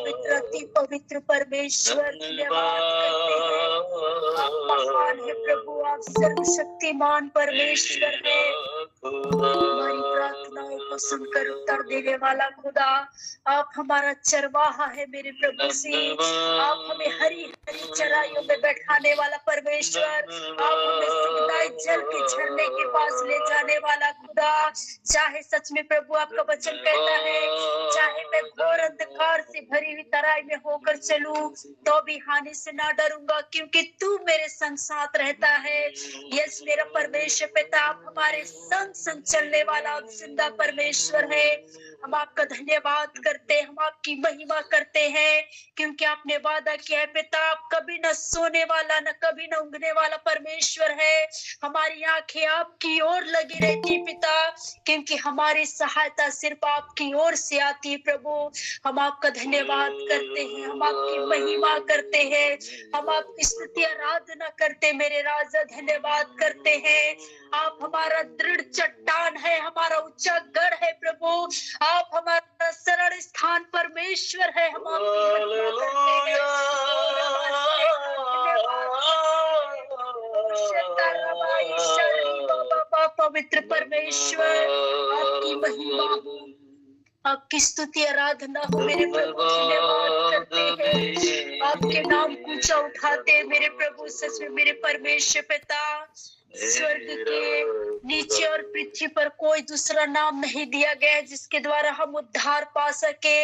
पवित्र अति पवित्र परमेश्वर धन्यवाद करते हैं। आप महान है प्रभु, आप सर्वशक्तिमान परमेश्वर है। हमारी प्रार्थनाओं को सुनकर उत्तर देने वाला खुदा, आप हमारा चरवाहा है मेरे प्रभु जी। आप हमें हरी हरी चराइयों में बैठाने वाला परमेश्वर, आप हमें सुखदायी जल के झरने के पास ले जाने वाला खुदा। चाहे सच में प्रभु आपका वचन कहता है, चाहे मैं घोर अंधकार से भरी हुई तराई में होकर चलूं तो भी हानि से ना डरूंगा, क्योंकि तू मेरे संग साथ रहता है। यस मेरा परमेश्वर पिता, आप हमारे संग संग चलने वाला आप जिंदा परमेश्वर है। हम आपका धन्यवाद करते हैं, हम आपकी महिमा करते हैं, क्योंकि आपने वादा किया है पिता, आप कभी न सोने वाला न कभी न ऊँघने वाला परमेश्वर है। हमारी आंखें आपकी ओर लगी रहती पिता, क्योंकि हमारी सहायता सिर्फ आपकी ओर से आती है प्रभु। हम आपका धन्यवाद करते हैं, हम आपकी महिमा करते हैं, हम आपकी स्तुति आराधना करते हैं मेरे राजा, धन्यवाद करते हैं। आप हमारा दृढ़ चट्टान है, हमारा ऊंचा गढ़ है प्रभु, आप हमारा शरण स्थान परमेश्वर है। हम आपकी महिमा करते हैं। पवित्र परमेश्वर आपकी महिमा हो, आपकी स्तुति आराधना हो मेरे प्रभु, धन्यवाद करते हैं, आपके नाम को ऊंचा उठाते हैं मेरे प्रभु। सच में मेरे परमेश्वर पिता, स्वर्ग के नीचे और पृथ्वी पर कोई दूसरा नाम नहीं दिया गया है जिसके द्वारा हम उद्धार पा सके।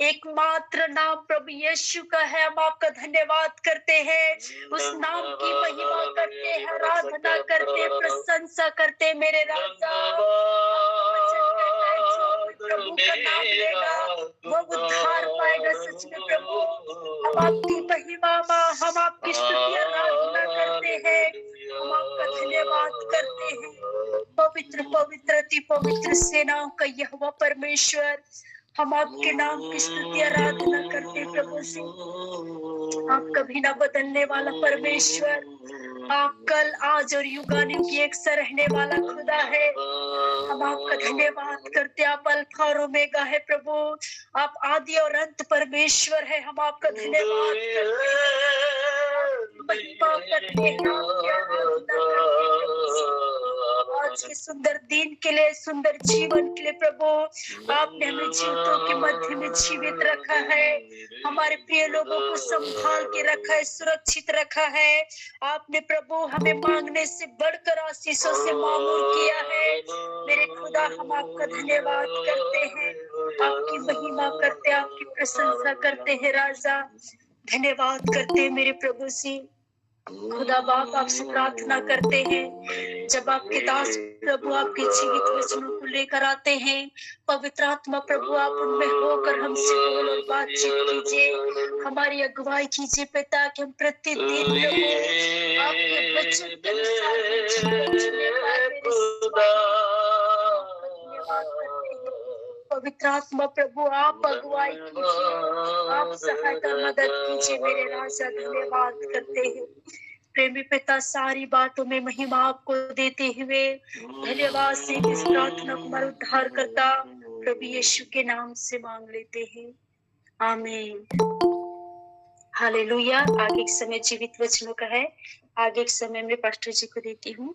एकमात्र नाम प्रभु यीशु का है। हम आपका धन्यवाद करते हैं, उस नाम की महिमा करते हैं, आराधना करते हैं, प्रशंसा करते हैं मेरे राजा। प्रभु का नाम लेगा वो उद्धार पाएगा। सच में प्रभु, हम आपकी महिमा, हम आपकी स्तुति आराधना करते हैं, हम आपका धन्यवाद करते हैं। पवित्र पवित्र अति पवित्र सेनाओं का यहोवा परमेश्वर, हम आपके नाम की स्तुति आराधना करते प्रभु से। आप कभी ना बदलने वाला परमेश्वर, आप कल आज और युगानुयुग की एक सा रहने वाला खुदा है। हम आपका धन्यवाद करते, आप अल्फा और ओमेगा है प्रभु, आप आदि और अंत परमेश्वर है। हम आपका धन्यवाद करते हैं, महिमा करते हैं, आपकी आराधना करते हैं प्रभु जी। आज के सुंदर दिन के लिए, सुंदर जीवन के लिए प्रभु, आपने हमें जीवितों के मध्य में जीवित रखा है, हमारे प्रिय लोगों को संभाल के रखा है, सुरक्षित रखा है। आपने प्रभु हमें मांगने से बढ़कर आशीषों से मामूर किया है मेरे खुदा। हम आपका धन्यवाद करते हैं, आपकी महिमा करते, आपकी प्रशंसा करते हैं राजा, धन्यवाद करते हैं मेरे प्रभु जी। खुदा बाप आपसे प्रार्थना करते हैं, जब आपके दास प्रभु आपके जीवित वचनों को लेकर आते हैं, पवित्र आत्मा प्रभु आप उनमें होकर हमसे बोल और बातचीत कीजिए, हमारी अगुवाई कीजिए पिता, कि हम प्रतिदिन प्रभु आपके वचन के अनुसार जीवन जीने पाए मेरे खुदा। धन्यवाद करते हैं पवित्र आत्मा प्रभु, आप अगुवाई कीजिए, आप सहायता मदद कीजिए मेरे राजा, धन्यवाद करते हैं। प्रेमी पिता, सारी बातों में महिमा आपको देते हुए धन्यवाद से इस प्रार्थना को हमारा उद्धार करता प्रभु यीशु के नाम से मांग लेते हैं, आमीन। हालेलुया। आगे के समय जीवित वचनों का है, आगे के समय में पास्टर जी को देती हूँ।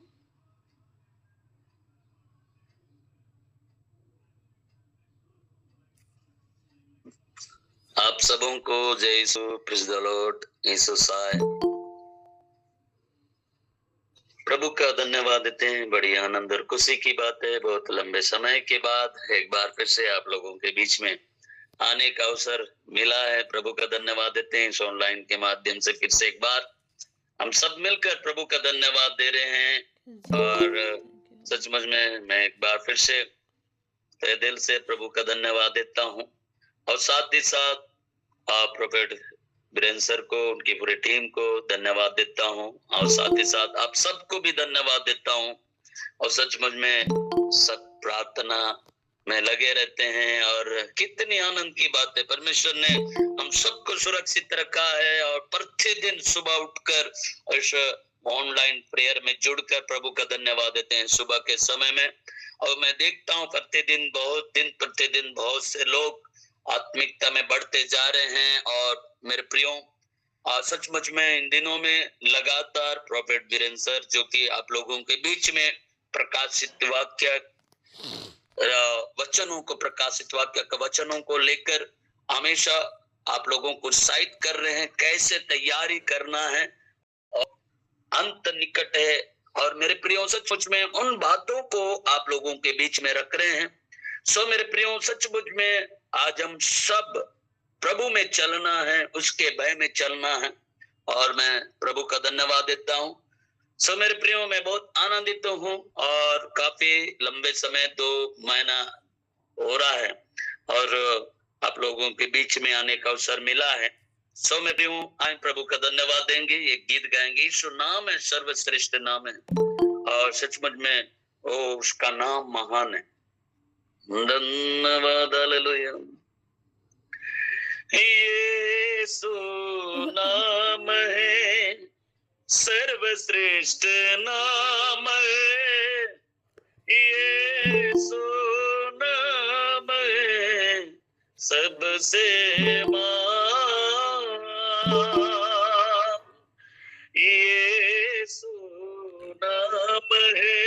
आप सबों को जय यीशु, प्रेज़ द लॉर्ड, यीशु साय। प्रभु का धन्यवाद देते हैं। बड़ी आनंद और खुशी की बात है, बहुत लंबे समय के बाद एक बार फिर से आप लोगों के बीच में आने का अवसर मिला है। प्रभु का धन्यवाद देते हैं। इस ऑनलाइन के माध्यम से फिर से एक बार हम सब मिलकर प्रभु का धन्यवाद दे रहे हैं। और सचमुच में मैं एक बार फिर से तहे दिल से प्रभु का धन्यवाद देता हूँ, और साथ ही साथ प्रोफेट बीरेंद्र सर को, उनकी पूरी टीम को धन्यवाद देता हूँ, और साथ ही साथ आप सबको भी धन्यवाद देता हूँ। और सचमुच में सब प्रार्थना में लगे रहते हैं, और कितनी आनंद की बात है, परमेश्वर ने हम सबको सुरक्षित रखा है, और प्रतिदिन सुबह उठकर इस ऑनलाइन प्रेयर में जुड़कर प्रभु का धन्यवाद देते हैं सुबह के समय में। और मैं देखता हूँ प्रतिदिन दिन प्रतिदिन बहुत से लोग आत्मिकता में बढ़ते जा रहे हैं। और मेरे प्रियो, सचमुच में इन दिनों में लगातार प्रोफेट वीरेंद्र सर जो कि आप लोगों के बीच में प्रकाशित वाक्य वचनों को, प्रकाशित वाक्य के वचनों को लेकर हमेशा आप लोगों को उत्साहित कर रहे हैं, कैसे तैयारी करना है और अंत निकट है। और मेरे प्रियो, सचमुच में उन बातों को आप लोगों के बीच में रख रहे हैं। सो मेरे प्रियो, सचमुच में आज हम सब प्रभु में चलना है, उसके भय में चलना है, और मैं प्रभु का धन्यवाद देता हूँ। सो मेरे प्रियो, मैं बहुत आनंदित हूँ और काफी लंबे समय, 2 महीना हो रहा है और आप लोगों के बीच में आने का अवसर मिला है। सो मेरे प्रियो, आज प्रभु का धन्यवाद देंगे, एक गीत गाएंगे। यीशु नाम है, सर्वश्रेष्ठ नाम है और सचमुच में वो उसका नाम महान है। धन्यवाद, हालेलुया। यीशु नाम है, सर्वश्रेष्ठ नाम है, यीशु नाम है, सबसे महान। यीशु नाम है,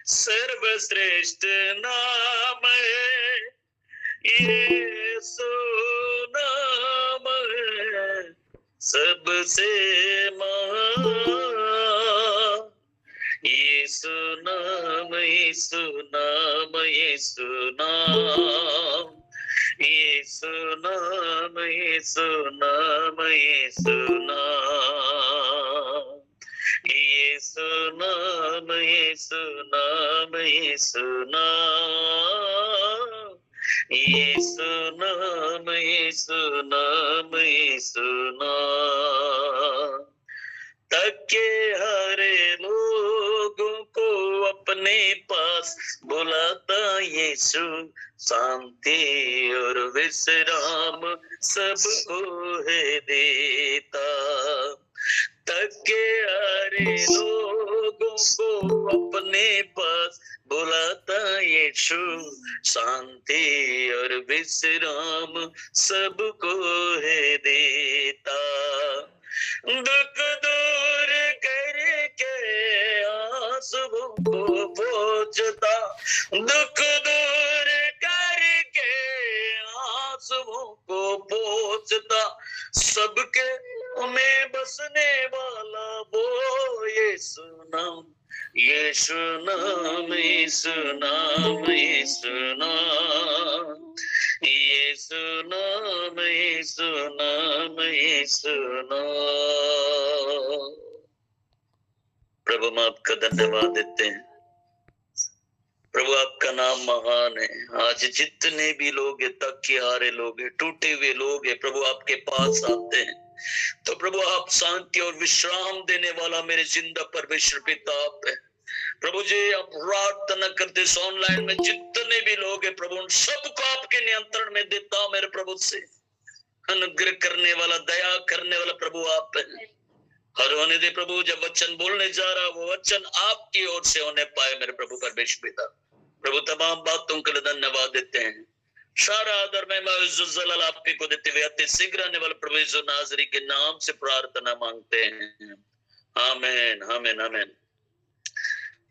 सर्वश्रेष्ठ नाम है, यीशु नाम है, सबसे महान। यीशु नाम, यीशु नाम, यीशु नाम, यीशु नाम, यीशु नाम, यीशु नाम, यीशु नाम, यीशु नाम, यीशु नाम, यीशु नाम, यीशु नाम, यीशु नाम। थके हारे लोगों को अपने पास बुलाता यीशु, शांति और विश्राम सबको है देता। थके हारे लोगों को अपने पास बुलाता यीशु, शांति और विश्राम सबको है देता। दुख दूर करके आंसुओं को पोंछता, दुख दूर करके आंसुओं को पोंछता, सबके में बसने वाला वो यीशु नाम, यीशु नाम, यीशु नाम, यीशु नाम, यीशु नाम, यीशु नाम, यीशु नाम। प्रभु, हम आपका धन्यवाद देते हैं। प्रभु, आपका नाम महान है। आज जितने भी लोग हैं, थके हारे लोग हैं, टूटे हुए लोग हैं, प्रभु आपके पास आते हैं तो प्रभु आप शांति और विश्राम देने वाला मेरे जिंदा परमेश्वर पिता आप है। प्रभु जी, हम प्रार्थना करते ऑनलाइन में जितने भी लोग हैं प्रभु, उन सबको आपके नियंत्रण में देता हूं। मेरे प्रभु से अनुग्रह करने वाला, दया करने वाला प्रभु आप है। हर होने दे प्रभु, जब वचन बोलने जा रहा वो वचन आपकी ओर से होने पाए मेरे प्रभु परमेश्वर पिता। प्रभु, तमाम बातों के लिए धन्यवाद देते हैं। सारा आदर में जलाल आपके को देते हुए अति शीघ्र आने वाले प्रभु यीशु नाज़री के नाम से प्रार्थना मांगते हैं। आमीन, आमीन, आमीन।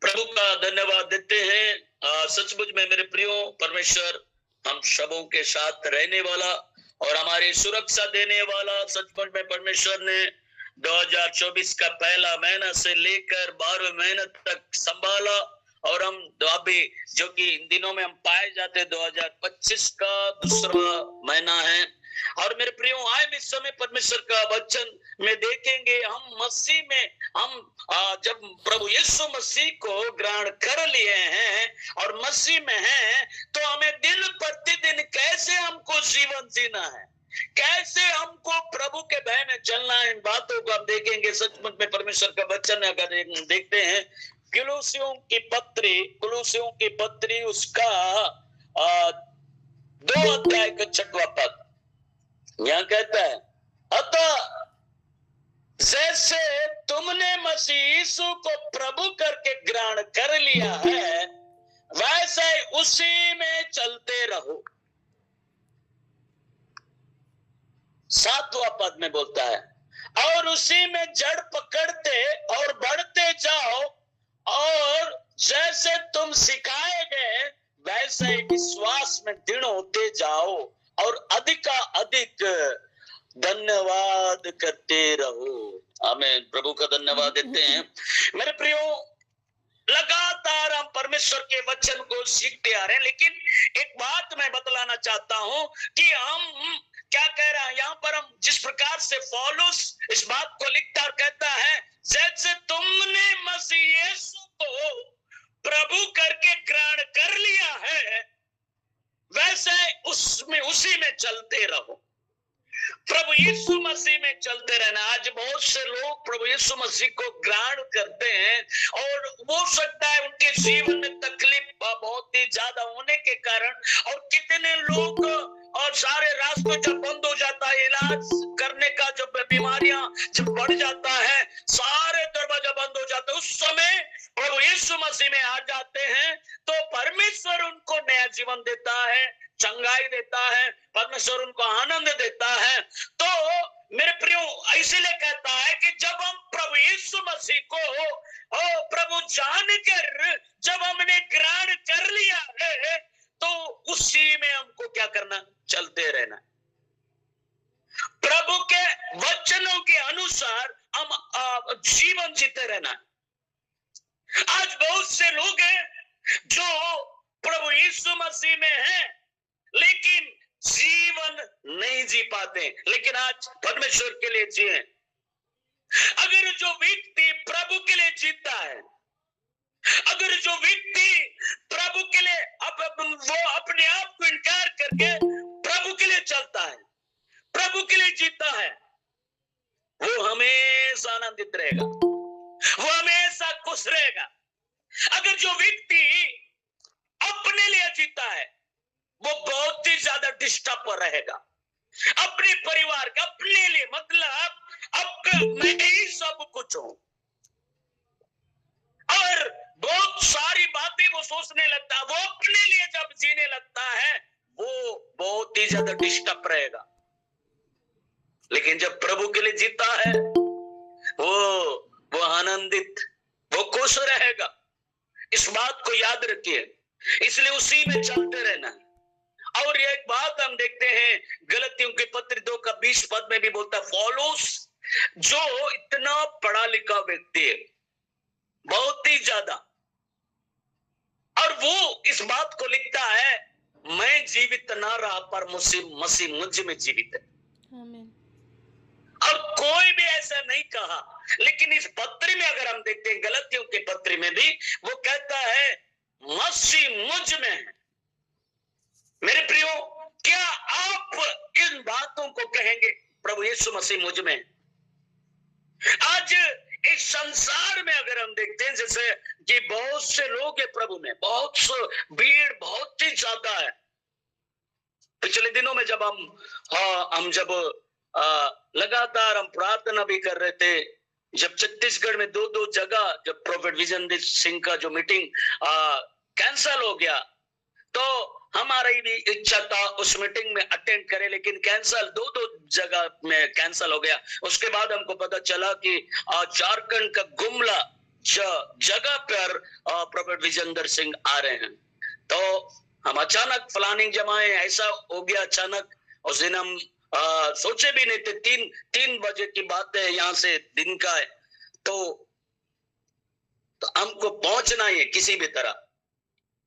प्रभु का धन्यवाद देते हैं। सचमुच में मेरे प्रियो, परमेश्वर हम सबों के साथ रहने वाला और हमारी सुरक्षा देने वाला, सचमुच में परमेश्वर ने 2024 का पहला महीना से लेकर 12वें महीने तक संभाला और हम अभी जो कि इन दिनों में हम पाए जाते 2025 का दूसरा महीना है। और मेरे प्रियो, आए इस समय परमेश्वर का वचन में देखेंगे हम मसीह में, हम जब प्रभु यीशु मसीह को ग्रहण कर लिए हैं और मसीह में हैं, तो हमें दिन प्रतिदिन कैसे हमको जीवन जीना है, कैसे हमको प्रभु के भय में चलना है, इन बातों को हम देखेंगे। सचमुच में परमेश्वर का वचन अगर देखते हैं कुलुसियों की पत्री उसका 2 अध्याय का 6वां पद यहाँ कहता है, अतः जैसे तुमने मसीह यीशु को प्रभु करके ग्रहण कर लिया है, वैसे उसी में चलते रहो। 7वां पद में बोलता है, और उसी में जड़ पकड़ते और बढ़ते जाओ, और जैसे तुम सिखाए गए वैसे ही विश्वास में दृढ़ होते जाओ, और अधिक धन्यवाद करते रहो। आमीन। प्रभु का धन्यवाद देते हैं। मेरे प्रियो, लगातार हम परमेश्वर के वचन को सीखते आ रहे हैं, लेकिन एक बात मैं बतलाना चाहता हूं कि हम क्या कह रहा है यहाँ पर। हम जिस प्रकार से पौलुस इस बात को लिखता और कहता है, जैसे तुमने मसीह यीशु को प्रभु करके ग्रहण कर लिया है, वैसे उसमें उसी में चलते रहो। प्रभु यीशु मसीह में चलते रहना। आज बहुत से लोग प्रभु यीशु मसीह को ग्रहण करते हैं, और हो सकता है उनके जीवन में तकलीफ बहुत ही ज्यादा होने के कारण, और कितने लोग और सारे रास्ते जब बंद हो जाता है, इलाज करने का जब बीमारियां जब बढ़ जाता है, सारे दरवाजा बंद हो जाता है, उस समय प्रभु यीशु मसीह में आ जाते हैं तो परमेश्वर उनको नया जीवन देता है, चंगाई देता है, परमेश्वर उनको आनंद देता है। तो मेरे प्रियो, इसलिए कहता है कि जब हम प्रभु यीशु मसीह को प्रभु जानकर जब हमने ग्रहण कर लिया है, तो उसी में हमको क्या करना, चलते रहना। प्रभु के वचनों के अनुसार हम जीवन जीते रहना। आज बहुत से लोग हैं जो प्रभु यीशु मसीह में हैं, लेकिन जीवन नहीं जी पाते। लेकिन आज परमेश्वर के लिए जिए। अगर जो व्यक्ति प्रभु के लिए जीता है, अगर जो व्यक्ति प्रभु के लिए वो अपने आप को इनकार करके प्रभु के लिए चलता है, प्रभु के लिए जीता है, वो हमेशा आनंदित रहेगा, वो हमेशा खुश रहेगा। अगर जो व्यक्ति अपने लिए जीता है, वो बहुत ही ज्यादा डिस्टर्ब पर रहेगा अपने परिवार का, अपने लिए, मतलब अब मैं ही सब कुछ हूं, और बहुत सारी बातें वो सोचने लगता है। वो अपने लिए जब जीने लगता है, वो बहुत ही ज्यादा डिस्टर्ब रहेगा। लेकिन जब प्रभु के लिए जीता है, वो आनंदित, वो खुश रहेगा। इस बात को याद रखिए, इसलिए उसी में चलते रहना है। और एक बात हम देखते हैं, गलतियों के पत्र 2 का 20 पद में भी बोलता है, पौलुस जो इतना पढ़ा लिखा व्यक्ति है, बहुत ही ज्यादा, और वो इस बात को लिखता है, मैं जीवित ना रहा पर मसीह मुझ में जीवित है। आमीन। और कोई भी ऐसा नहीं कहा, लेकिन इस पत्र में अगर हम देखते हैं, गलतियों के पत्र में भी वो कहता है, मसीह मुझ में है। मेरे प्रियो, क्या आप इन बातों को कहेंगे, प्रभु यीशु मसीह मुझ में? आज इस संसार में अगर हम देखते हैं, जैसे कि बहुत से लोग हैं प्रभु में, बहुत भीड़ बहुत ही ज्यादा है। पिछले दिनों में जब हम जब लगातार हम प्रार्थना भी कर रहे थे, जब छत्तीसगढ़ में 2 जगह जब प्रोफेट विजेंद्र सिंह का जो मीटिंग कैंसल हो गया, तो हमारी भी इच्छा था उस मीटिंग में अटेंड करें, लेकिन कैंसल 2 जगह में कैंसल हो गया। उसके बाद हमको पता चला कि झारखंड का गुमला जगह पर प्रोफेट विजेंद्र सिंह आ रहे हैं। तो हम अचानक प्लानिंग जमाए, ऐसा हो गया अचानक। उस दिन हम सोचे भी नहीं थे, 3 बजे की बात है, यहाँ से दिन का है, तो हमको पहुंचना ही है किसी भी तरह।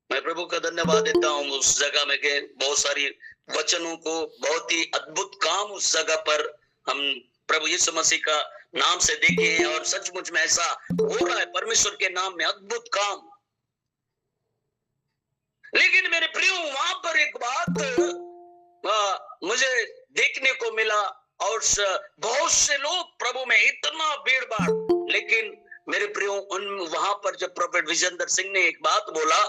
मैं प्रभु का धन्यवाद देता हूँ, उस जगह में गए, बहुत सारी वचनों को, बहुत ही अद्भुत काम उस जगह पर हम प्रभु यीशु मसीह का नाम से देखे हैं, और सचमुच में ऐसा हो रहा है परमेश्वर के नाम में अद्भुत काम। लेकिन मेरे प्रियो, वहां पर एक बात मुझे देखने को मिला, और बहुत से लोग प्रभु में, इतना भीड़ भाड़, लेकिन मेरे प्रियो, वहां पर जब प्रोफेट विजेंद्र सिंह ने एक बात बोला,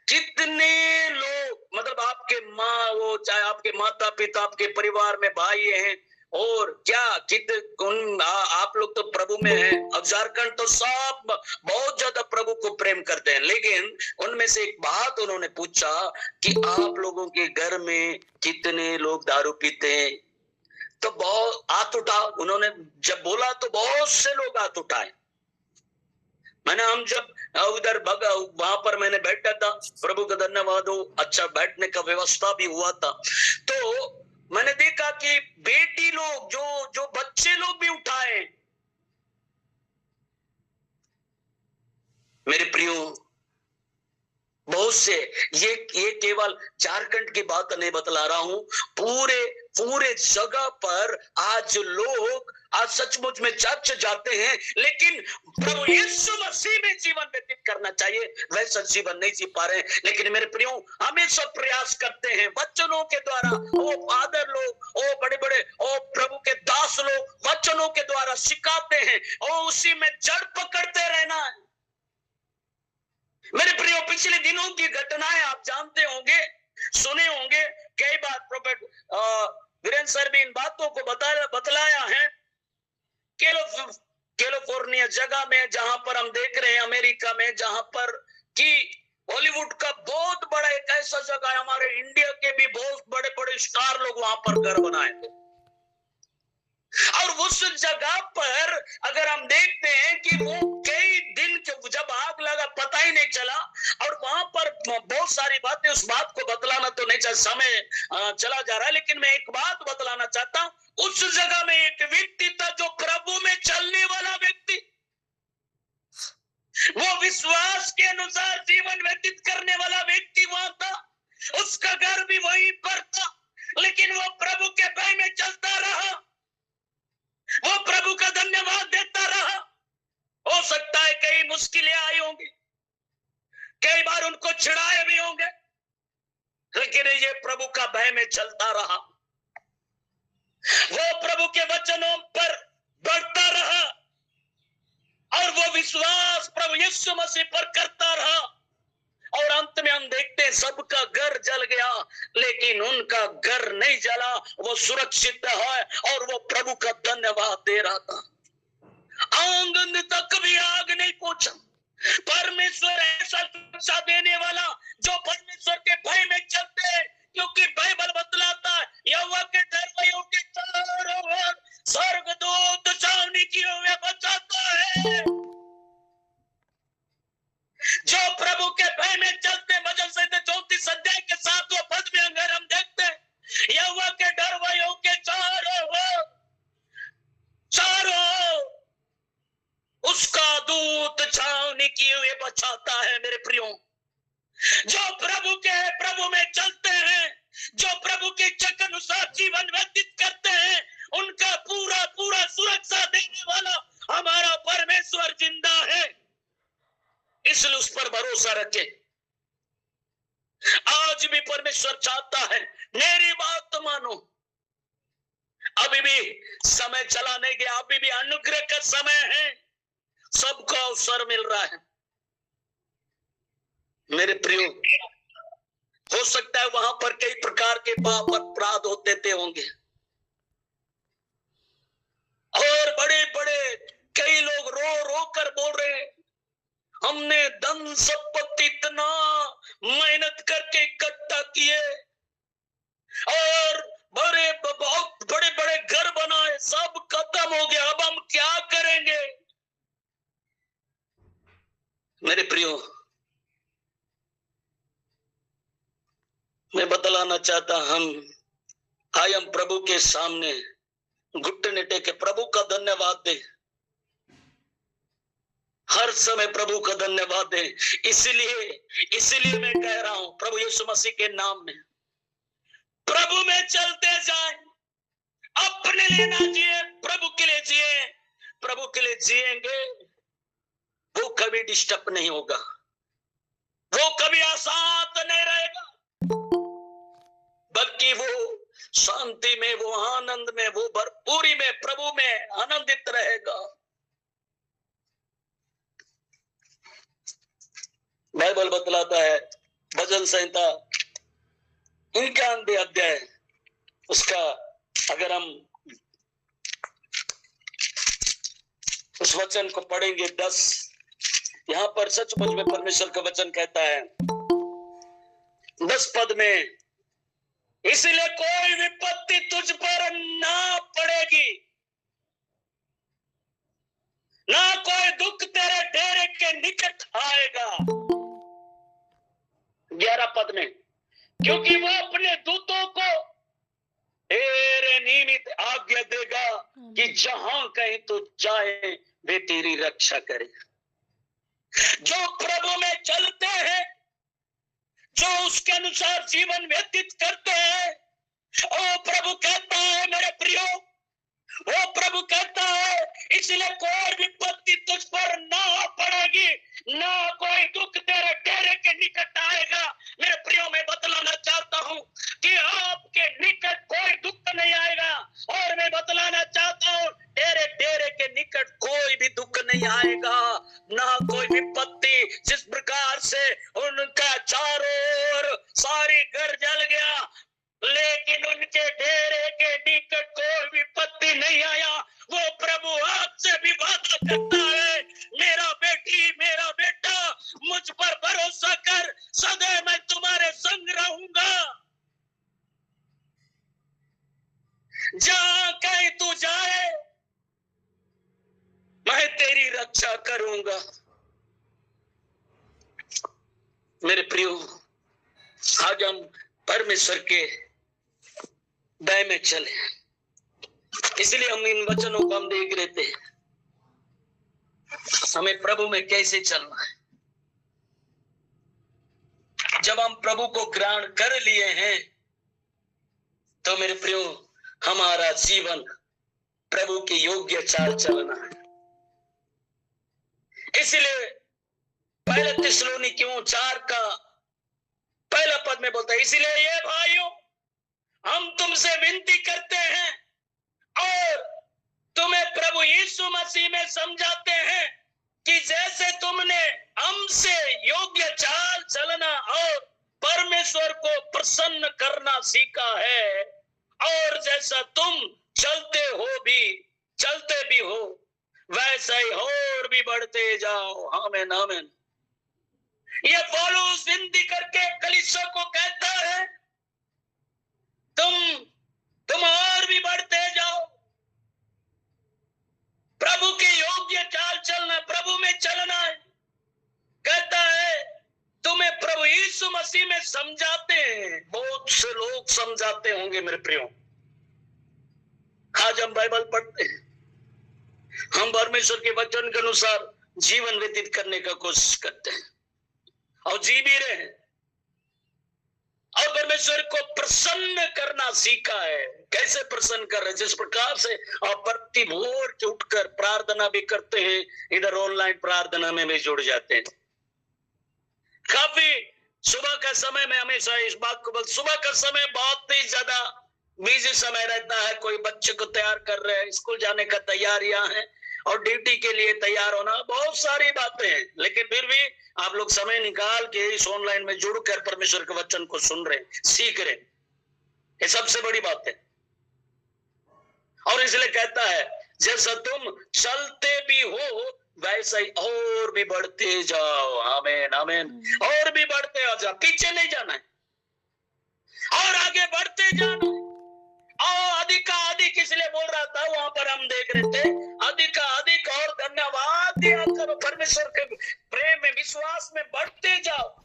कितने लोग, मतलब आपके माँ, वो चाहे आपके माता पिता, आपके परिवार में भाई हैं, और क्या आप लोग तो प्रभु में हैं, और झारखंड तो सब बहुत ज्यादा प्रभु को प्रेम करते हैं। लेकिन उनमें से एक बात उन्होंने पूछा कि आप लोगों के घर में कितने लोग दारू पीते हैं? तो बहुत हाथ उठा, उन्होंने जब बोला तो बहुत से लोग हाथ उठाए। मैंने हम जब उधर वहां पर मैंने बैठा था, प्रभु का धन्यवाद हो, अच्छा बैठने का व्यवस्था भी हुआ था, तो मैंने देखा कि बेटी लोग, जो बच्चे लोग भी उठाए। मेरे प्रियो, बहुत से, ये केवल झारखंड की बात नहीं बतला रहा हूं, पूरे जगह पर आज लोग आज सचमुच में चर्च जाते हैं, लेकिन प्रभु यीशु मसीह में जीवन व्यतीत करना चाहिए, वैसा जीवन नहीं जी पा रहे हैं। लेकिन मेरे प्रियो, हमेशा प्रयास करते हैं वचनों के द्वारा, ओ फादर लोग, ओ बड़े बड़े, ओ प्रभु के दास लोग वचनों के द्वारा सिखाते हैं, और उसी में जड़ पकड़ते रहना है। मेरे प्रियो, पिछले दिनों की घटनाएं आप जानते होंगे, सुने होंगे, कई बार प्रोफेट वीरेंद्र सर भी इन बातों को बतलाया है। कैलिफोर्निया जगह में, जहां पर हम देख रहे हैं अमेरिका में, जहां पर कि हॉलीवुड का बहुत बड़ा एक ऐसा जगह है, हमारे इंडिया के भी बहुत बड़े बड़े स्टार लोग वहां पर घर बनाए थे, और उस जगह पर अगर हम देखते हैं कि वो कई दिन के जब आग लगा पता ही नहीं चला, और वहां पर बहुत सारी बातें, उस बात को बतलाना तो नहीं चाहिए, समय चला जा रहा है, लेकिन मैं एक बात बतलाना चाहता हूं। उस जगह में एक व्यक्ति था जो प्रभु में चलने वाला व्यक्ति, वो विश्वास के अनुसार जीवन व्यतीत करने वाला व्यक्ति वहां था, उसका घर भी वहीं पर था, लेकिन वो प्रभु के भय में चलता रहा, वो प्रभु का धन्यवाद देता रहा। हो सकता है कई मुश्किलें आई होंगी, कई बार उनको चिढ़ाए भी होंगे, लेकिन ये प्रभु का भय में चलता रहा, वो प्रभु के वचनों पर बढ़ता रहा, और वो विश्वास प्रभु यीशु मसीह पर करता रहा, और अंत में हम देखते हैं सबका घर जल गया, लेकिन उनका घर नहीं जला, वो सुरक्षित है, और वो प्रभु का धन्यवाद दे रहा था। आंगन तक भी आग नहीं पहुंचा। परमेश्वर ऐसा शिक्षा देने वाला, जो परमेश्वर के भय में चलते हैं, क्योंकि बाइबल बतलाता है यहोवा के दरवाजों के चारों ओर स्वर्गदूत छावनी किए हुए बचाता है। जो प्रभु के भय में चलते, भजन संहिता 34 अध्याय के 7वें पद में अगर हम देखते हैं, यहोवा के दरवाजों के चारों उसका दूत छावनी किए हुए बचाता है। मेरे प्रियो, जो प्रभु के प्रभु में चलते हैं, जो प्रभु के इच्छा के अनुसार जीवन व्यतीत करते हैं, उनका पूरा पूरा सुरक्षा देने वाला हमारा परमेश्वर जिंदा है, इसलिए उस पर भरोसा रखें। आज भी परमेश्वर चाहता है, मेरी बात मानो, अभी भी समय चला नहीं गया, अभी भी अनुग्रह का समय है, सबको अवसर मिल रहा है। मेरे प्रियो, हो सकता है वहां पर कई प्रकार के पाप अपराध होते होंगे, और बड़े बड़े कई लोग रो रो कर बोल रहे हैं, हमने धन संपत्ति इतना मेहनत करके इकट्ठा किए, और बहुत बड़े बड़े घर बनाए, सब खत्म हो गया, अब हम क्या करेंगे। मेरे प्रियो, मैं बतलाना चाहता, हम प्रभु के सामने घुटने टेके प्रभु का धन्यवाद दे, हर समय प्रभु का धन्यवाद दे। इसीलिए मैं कह रहा हूं, प्रभु यीशु मसीह के नाम में प्रभु में चलते जाएं, अपने लिए ना जिए, प्रभु के लिए जिए। प्रभु के लिए जिएंगे, वो कभी डिस्टर्ब नहीं होगा, वो कभी आसात नहीं रहेगा, बल्कि वो शांति में, वो आनंद में, वो भरपूरी में, प्रभु में आनंदित रहेगा। बाइबल बतलाता है, भजन संहिता 91 अध्याय, उसका अगर हम उस वचन को पढ़ेंगे 10, यहां पर सचमुच में परमेश्वर का वचन कहता है 10 पद में, इसलिए कोई विपत्ति तुझ पर ना पड़ेगी, ना कोई दुख तेरे डेरे के निकट आएगा। 11 पद में, क्योंकि वो अपने दूतों को तेरे निमित्त आज्ञा देगा कि जहां कहीं तो जाए वे तेरी रक्षा करे। जो प्रभु में चलते हैं, जो उसके अनुसार जीवन व्यतीत करते हैं, ओ प्रभु कहता है मेरे प्रियो, वो प्रभु कहता है इसलिए कोई विपत्ति तुझ पर ना पड़ेगी, ना कोई दुख तेरे डेरे के निकट आएगा। मेरे प्रियो, मैं बतलाना चाहता हूं कि आपके निकट कोई दुख नहीं आएगा, और मैं बतलाना चाहता हूं तेरे डेरे के निकट कोई भी दुख नहीं आएगा, ना कोई विपत्ति। जिस प्रकार से उनका चारों ओर सारी घर जल गया, लेकिन उनके डेरे के निकट कोई विपत्ति नहीं आया, वो प्रभु आपसे भी वादा करता है, मेरा बेटी, मेरा बेटा, मुझ पर भरोसा कर, सदैव मैं तुम्हारे संग रहूंगा। जहां कहीं तू जाए, मैं तेरी रक्षा करूंगा। मेरे प्रियो, आज हम परमेश्वर के दया में चले, इसलिए हम इन वचनों को हम देख रहे थे, हमें प्रभु में कैसे चलना है। जब हम प्रभु को ग्रहण कर लिए हैं, तो मेरे प्रियो, हमारा जीवन प्रभु के योग्य चाल चलना है। इसलिए पहले थिस्सलुनीकियों 4 का पहला पद में बोलता है, इसलिए ये भाइयों, हम तुमसे विनती करते हैं और तुम्हें प्रभु यीशु मसीह में समझाते हैं कि जैसे तुमने हमसे योग्य चाल चलना और परमेश्वर को प्रसन्न करना सीखा है, और जैसा तुम चलते भी हो, वैसा ही और भी बढ़ते जाओ। आमीन, आमीन। ये पौलुस विनती करके कलीसिया को कहता है, तुम और भी बढ़ते जाओ, प्रभु के योग्य चाल चलना, प्रभु में चलना है। कहता है तुम्हें प्रभु यीशु मसीह में समझाते हैं। बहुत से लोग समझाते होंगे मेरे प्रियो। आज हम बाइबल पढ़ते हैं, हम परमेश्वर के वचन के अनुसार जीवन व्यतीत करने का कोशिश करते हैं और जी भी रहे हैं, और परमेश्वर को प्रसन्न करना सीखा है। कैसे प्रसन्न कर रहे? जिस प्रकार से आप प्रति भोर के उठकर प्रार्थना भी करते हैं, इधर ऑनलाइन प्रार्थना में भी जुड़ जाते हैं। काफी सुबह का समय में हमेशा इस बात को सुबह का समय बहुत ही ज्यादा बिजी समय रहता है। कोई बच्चे को तैयार कर रहे हैं, स्कूल जाने का तैयारियां हैं, और ड्यूटी के लिए तैयार होना, बहुत सारी बातें हैं, लेकिन फिर भी आप लोग समय निकाल के इस ऑनलाइन में जुड़कर परमेश्वर के वचन को सुन रहे, सीख रहे, ये सबसे बड़ी बात है। और इसलिए कहता है जैसा तुम चलते भी हो वैसा ही और भी बढ़ते जाओ। आमीन, आमीन। और भी बढ़ते जाओ, पीछे नहीं जाना है और आगे बढ़ते जाना है। और अधिक का अधिक इसलिए बोल रहा था, वहां पर हम देख रहे थे, अधिक का अधिक और धन्यवाद दिया करो, परमेश्वर के प्रेम में, विश्वास में बढ़ते जाओ।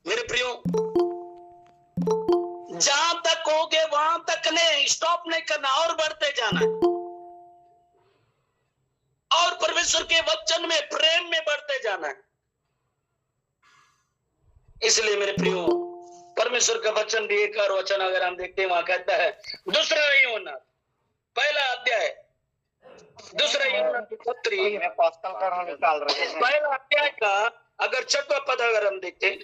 मेरे प्रियो, जहां तक होगे वहां तक नहीं, स्टॉप नहीं करना, और बढ़ते जाना है, और परमेश्वर के वचन में, प्रेम में बढ़ते जाना है। इसलिए मेरे प्रियो, परमेश्वर का वचन भी एक और वचन अगर हम देखते हैं, वहां कहता है, दूसरा यूहन्ना पहला अध्याय, दूसरा यूहन्ना की पत्री पहला अध्याय का अगर 6वां पद अगर हम देखते हैं,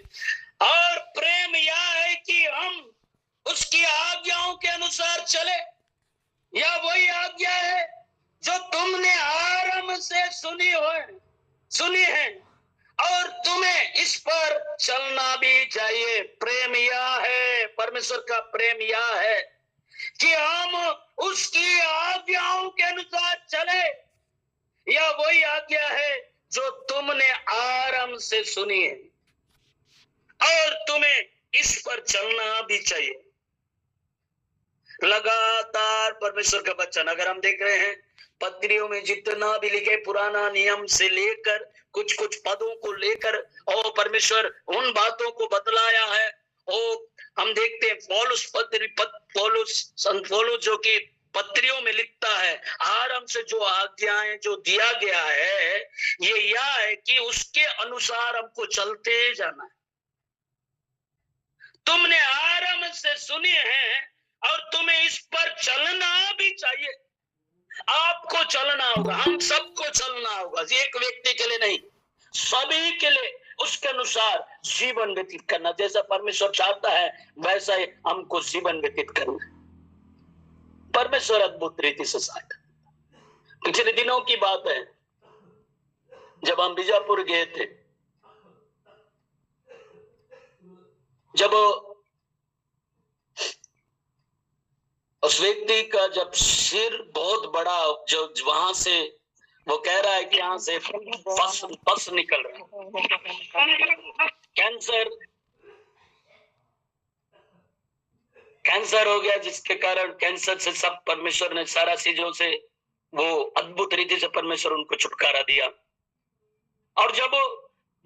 और प्रेम यह है कि हम उसकी आज्ञाओं के अनुसार चले। यह वही आज्ञा है जो तुमने आरंभ से सुनी है, और तुम्हें इस पर चलना भी चाहिए। प्रेम यह है, परमेश्वर का प्रेम यह है कि हम उसकी आज्ञाओं के अनुसार चले। यह वही आज्ञा है जो तुमने आरंभ से सुनी है, और तुम्हें इस पर चलना भी चाहिए। लगातार परमेश्वर का वचन अगर हम देख रहे हैं पत्रियों में जितना भी लिखे पुराना नियम से लेकर कुछ कुछ पदों को लेकर और परमेश्वर उन बातों को बतलाया है। और हम देखते हैं पौलुस जो कि पत्रियों में लिखता है, आरंभ से जो आज्ञाएं जो दिया गया है ये यह है कि उसके अनुसार हमको चलते जाना है। तुमने आरंभ से सुनी है और तुम्हें इस पर चलना भी चाहिए। आपको चलना होगा, हम सबको चलना होगा, एक व्यक्ति के लिए नहीं, सभी के लिए उसके अनुसार जीवन व्यतीत करना। जैसा परमेश्वर चाहता है वैसा ही हमको जीवन व्यतीत करना। परमेश्वर अद्भुत रीति से सहायता। पिछले दिनों की बात है जब हम बीजापुर गए थे, जब उस व्यक्ति का जब सिर बहुत बड़ा, जो वहां से वो कह रहा है कि यहाँ से पस निकल रहा है, कैंसर हो गया, जिसके कारण कैंसर से सब परमेश्वर ने सारा चीजों से वो अद्भुत रीति से परमेश्वर उनको छुटकारा दिया। और जब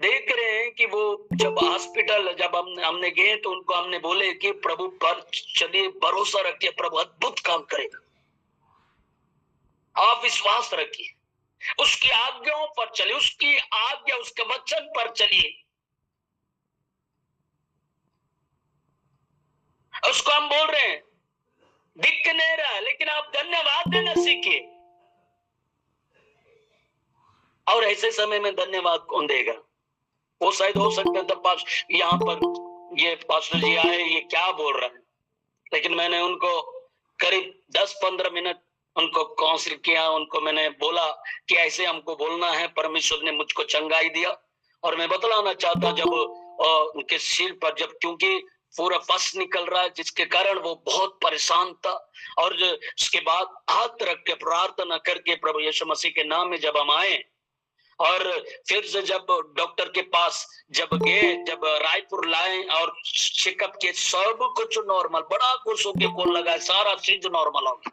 देख रहे हैं कि वो जब हॉस्पिटल जब हमने गए तो उनको हमने बोले कि प्रभु पर चलिए, भरोसा रखिए, प्रभु अद्भुत काम करेगा, आप विश्वास रखिए, उसकी आज्ञाओं पर चलिए, उसकी आज्ञा उसके वचन पर चलिए। उसको हम बोल रहे हैं दिख नहीं रहा, लेकिन आप धन्यवाद देना सीखिए। और ऐसे समय में धन्यवाद कौन देगा? वो शायद हो सकता है तब यहाँ पर ये पास्टर जी आए, ये क्या बोल रहे हैं, लेकिन मैंने उनको करीब 10-15 मिनट उनको काउंसिल किया। उनको मैंने बोला कि ऐसे हमको बोलना है, परमेश्वर ने मुझको चंगाई दिया। और मैं बतलाना चाहता जब उनके सिर पर जब क्योंकि पूरा पस निकल रहा है, जिसके कारण वो बहुत परेशान था। और उसके बाद हाथ रख के प्रार्थना करके प्रभु यीशु मसीह के नाम में जब हम आए और फिर से जब डॉक्टर के पास जब गए, जब रायपुर लाए और चेकअप के, सब कुछ नॉर्मल, बड़ा खुश होके बोल लगा सारा चीज नॉर्मल हो गया।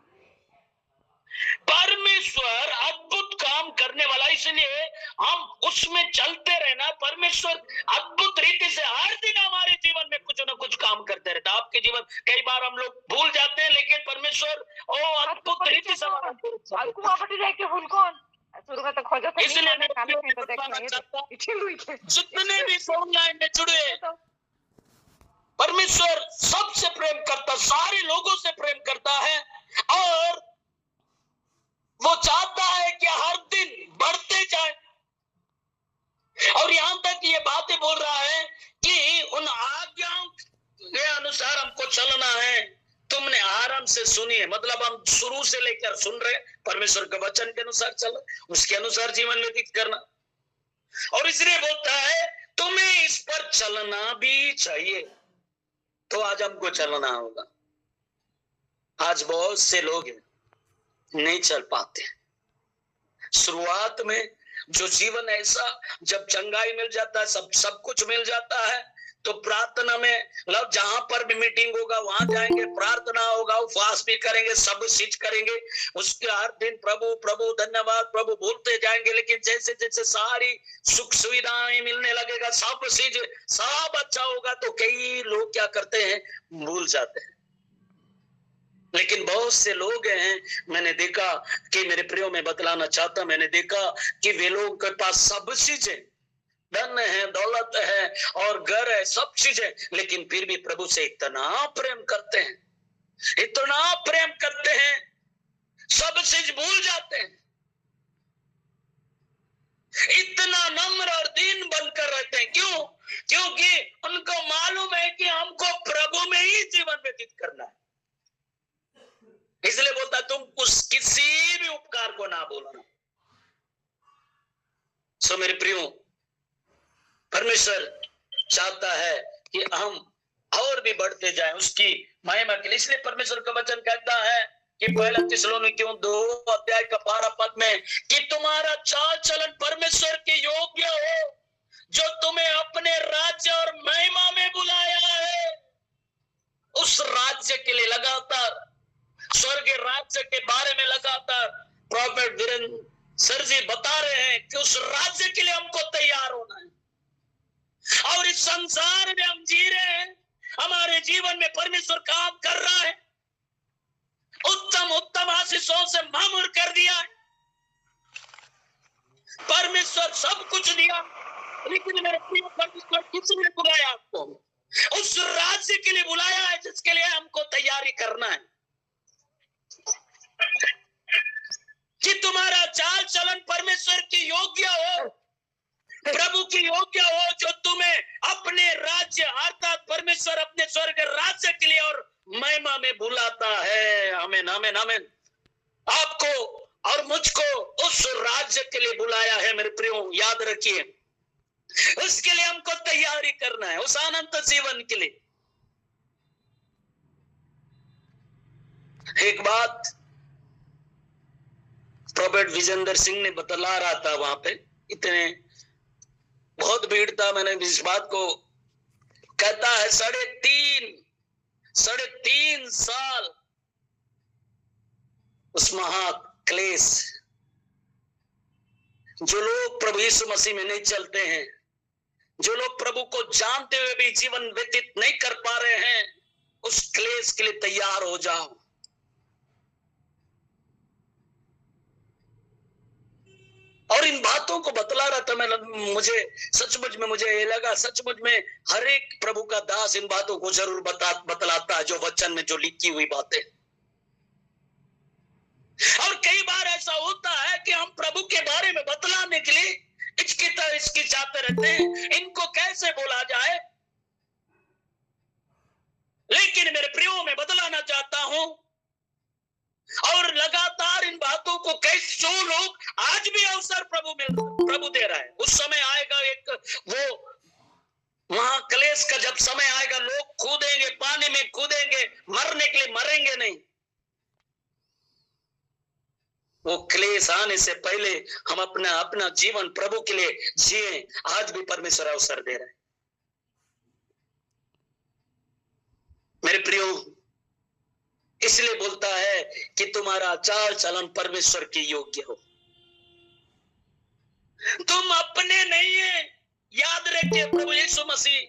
परमेश्वर अद्भुत काम करने वाला, इसलिए हम उसमें चलते रहना। परमेश्वर अद्भुत रीति से हर दिन हमारे जीवन में कुछ ना कुछ काम करते रहता। आपके जीवन कई बार हम लोग भूल जाते हैं, लेकिन परमेश्वर अद्भुत रीति से इसलिए जितने भी ऑनलाइन में जुड़े, परमेश्वर सबसे प्रेम करता, सारे लोगों से प्रेम करता है और वो चाहता है कि हर दिन बढ़ते जाए। और यहां तक ये बातें बोल रहा है कि उन आज्ञाओं के अनुसार हमको चलना है। तुमने आराम से सुनी है, मतलब हम शुरू से लेकर सुन रहे, परमेश्वर के वचन के अनुसार चल, उसके अनुसार जीवन व्यतीत करना। और इसलिए बोलता है तुम्हें इस पर चलना भी चाहिए। तो आज हमको चलना होगा। आज बहुत से लोग नहीं चल पाते। शुरुआत में जो जीवन ऐसा, जब चंगाई मिल जाता है, सब कुछ मिल जाता है, तो प्रार्थना में मतलब जहां पर भी मीटिंग होगा वहां जाएंगे, प्रार्थना होगा, उपवास भी करेंगे, सब चीज करेंगे, उसके हर दिन प्रभु प्रभु धन्यवाद प्रभु बोलते जाएंगे। लेकिन जैसे जैसे सारी सुख सुविधाएं मिलने लगेगा, सब चीज सब अच्छा होगा, तो कई लोग क्या करते हैं, भूल जाते हैं। लेकिन बहुत से लोग हैं, मैंने देखा कि मेरे प्रियो में बतलाना चाहता, मैंने देखा कि वे लोग के पास सब चीजें, धन है, दौलत है और घर है, सब चीजें, लेकिन फिर भी प्रभु से इतना प्रेम करते हैं, इतना प्रेम करते हैं, सब चीज भूल जाते हैं, इतना नम्र और दीन बनकर रहते हैं। क्यों? क्योंकि उनको मालूम है कि हमको प्रभु में ही जीवन व्यतीत करना है। इसलिए बोलता तुम किसी भी उपकार को ना बोलना। सो मेरे प्रियो, परमेश्वर चाहता है कि हम और भी बढ़ते जाएं उसकी महिमा के लिए। इसलिए परमेश्वर का वचन कहता है कि पहला थिस्सलुनीकियों 2:12 में कि तुम्हारा चाल चलन परमेश्वर के योग्य हो, जो तुम्हें अपने राज्य और महिमा में बुलाया है। उस राज्य के लिए लगातार के राज्य के बारे में लगातार प्रॉफेट वीरेंद्र सर जी बता रहे हैं कि उस राज्य के लिए हमको तैयार होना है। और इस संसार में हम जी रहे हैं, हमारे जीवन में परमेश्वर काम कर रहा है, उत्तम उत्तम आशीषों से मामूर कर दिया है, परमेश्वर सब कुछ दिया। लेकिन मेरे प्रिय, परमेश्वर किसने बुलाया आपको? उस राज्य के लिए बुलाया है जिसके लिए हमको तैयारी करना है कि तुम्हारा चाल चलन परमेश्वर की योग्य हो, प्रभु की योग्य हो, जो तुम्हें अपने राज्य अर्थात परमेश्वर अपने स्वर्ग राज्य के लिए और महिमा में बुलाता है। आमीन आमीन आमीन। आपको और मुझको उस राज्य के लिए बुलाया है मेरे प्रियो, याद रखिए। उसके लिए हमको तैयारी करना है, उस अनंत जीवन के लिए। एक बात प्रॉफेट विजेंद्र सिंह ने बतला रहा था, वहां पे इतने बहुत भीड़ था, मैंने इस बात को कहता है 3.5 साल उस महाक्लेश, जो लोग प्रभु यीशु मसीह में नहीं चलते हैं, जो लोग प्रभु को जानते हुए भी जीवन व्यतीत नहीं कर पा रहे हैं, उस क्लेश के लिए तैयार हो जाओ। और इन बातों को बतला रहा था मैं, मुझे सचमुच में मुझे ये लगा, सचमुच में हर एक प्रभु का दास इन बातों को जरूर बतलाता है, जो वचन में जो लिखी हुई बातें। और कई बार ऐसा होता है कि हम प्रभु के बारे में बतलाने के लिए हिचकिचाते रहते हैं, इनको कैसे बोला जाए। लेकिन मेरे प्रियो, मैं बतलाना चाहता हूं और लगातार इन बातों को जो लोग आज भी अवसर प्रभु दे रहा है, उस समय आएगा एक वो महाक्लेश का जब समय आएगा, लोग कूदेंगे, पानी में कूदेंगे, मरने के लिए मरेंगे नहीं। वो क्लेश आने से पहले हम अपना जीवन प्रभु के लिए जिए। आज भी परमेश्वर अवसर दे रहा है मेरे प्रियो। इसलिए बोलता है कि तुम्हारा चाल चलन परमेश्वर के योग्य हो। तुम अपने नहीं है, याद रखिए। प्रभु यीशु मसीह